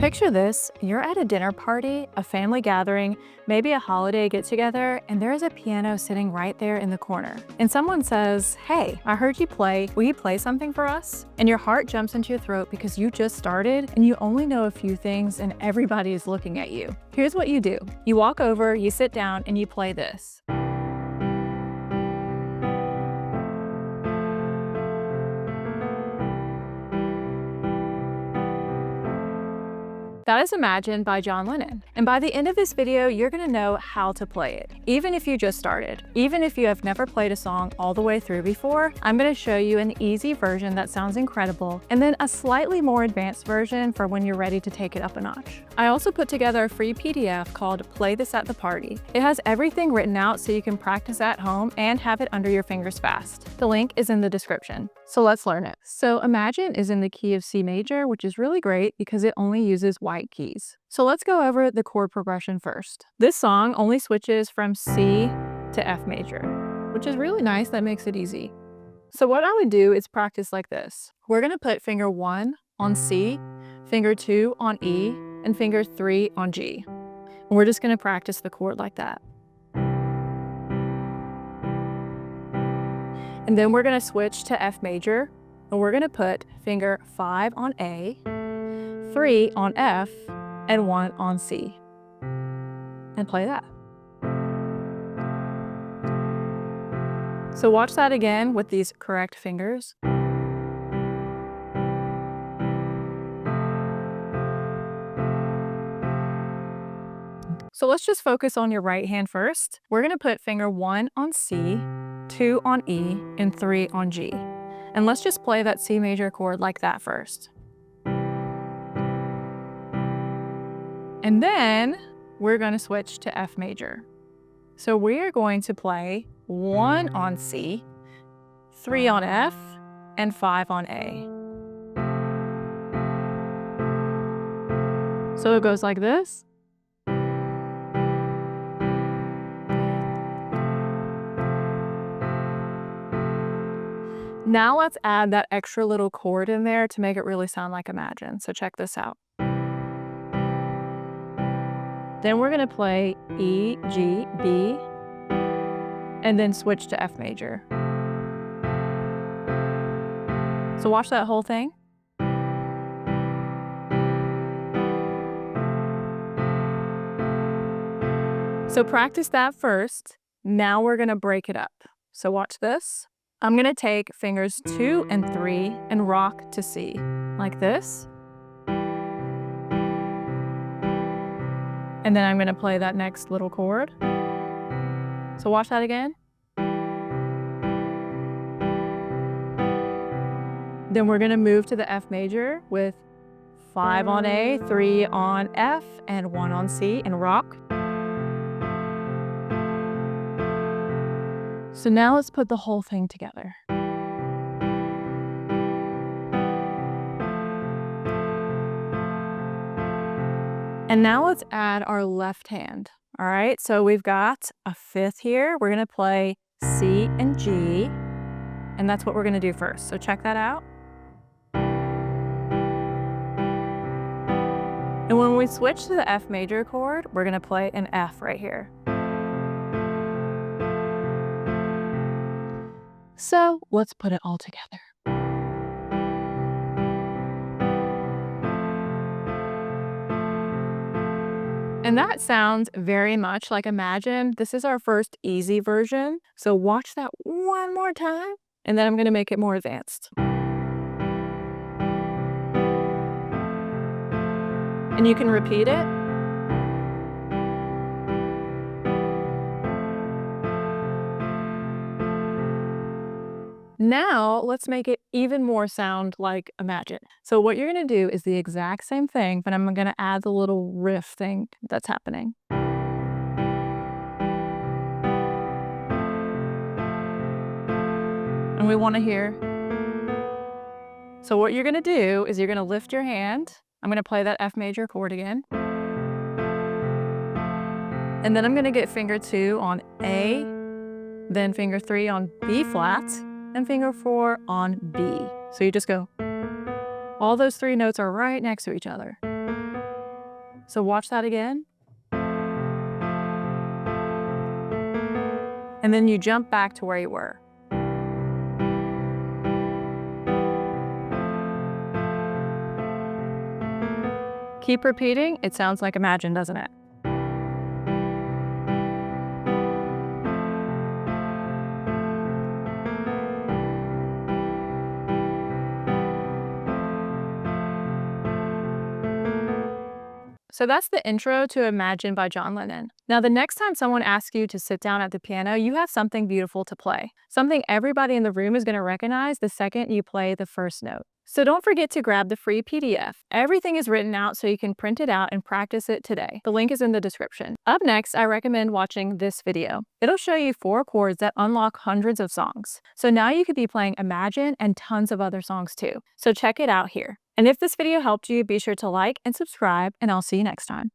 Picture this, you're at a dinner party, a family gathering, maybe a holiday get-together, and there is a piano sitting right there in the corner. And someone says, "Hey, I heard you play, will you play something for us?" And your heart jumps into your throat because you just started and you only know a few things and everybody is looking at you. Here's what you do. You walk over, you sit down, and you play this. That is Imagine by John Lennon. And by the end of this video, you're gonna know how to play it. Even if you just started, even if you have never played a song all the way through before, I'm gonna show you an easy version that sounds incredible, and then a slightly more advanced version for when you're ready to take it up a notch. I also put together a free PDF called Play This at the Party. It has everything written out so you can practice at home and have it under your fingers fast. The link is in the description. So let's learn it. So Imagine is in the key of C major, which is really great because it only uses white keys. So let's go over the chord progression first. This song only switches from C to F major, which is really nice. That makes it easy. So what I would do is practice like this. We're gonna put finger 1 on C, finger 2 on E, and finger 3 on G. And we're just gonna practice the chord like that. And then we're gonna switch to F major, and we're gonna put finger 5 on A, 3 on F, and 1 on C. And play that. So watch that again with these correct fingers. So let's just focus on your right hand first. We're gonna put finger 1 on C, 2 on E, and 3 on G. And let's just play that C major chord like that first. And then we're going to switch to F major. So we are going to play 1 on C, 3 on F, and 5 on A. So it goes like this. Now let's add that extra little chord in there to make it really sound like Imagine. So check this out. Then we're gonna play E, G, B, and then switch to F major. So watch that whole thing. So practice that first. Now we're gonna break it up. So watch this. I'm gonna take fingers 2 and 3 and rock to C, like this. And then I'm gonna play that next little chord. So watch that again. Then we're gonna move to the F major with 5 on A, 3 on F, and 1 on C, and rock. So now let's put the whole thing together. And now let's add our left hand. All right, so we've got a 5th here. We're gonna play C and G, and that's what we're gonna do first. So check that out. And when we switch to the F major chord, we're gonna play an F right here. So let's put it all together. And that sounds very much like Imagine. This is our first easy version. So watch that one more time, and then I'm gonna make it more advanced. And you can repeat it. Now let's make it even more sound like Imagine. So what you're gonna do is the exact same thing, but I'm gonna add the little riff thing that's happening. And we wanna hear. So what you're gonna do is you're gonna lift your hand. I'm gonna play that F major chord again. And then I'm gonna get finger 2 on A, then finger 3 on B flat, and finger 4 on B. So you just go. All those 3 notes are right next to each other. So watch that again. And then you jump back to where you were. Keep repeating. It sounds like Imagine, doesn't it? So that's the intro to Imagine by John Lennon. Now, the next time someone asks you to sit down at the piano, you have something beautiful to play. Something everybody in the room is going to recognize the second you play the first note. So don't forget to grab the free PDF. Everything is written out so you can print it out and practice it today. The link is in the description. Up next, I recommend watching this video. It'll show you 4 chords that unlock hundreds of songs. So now you could be playing Imagine and tons of other songs too. So check it out here. And if this video helped you, be sure to like and subscribe, and I'll see you next time.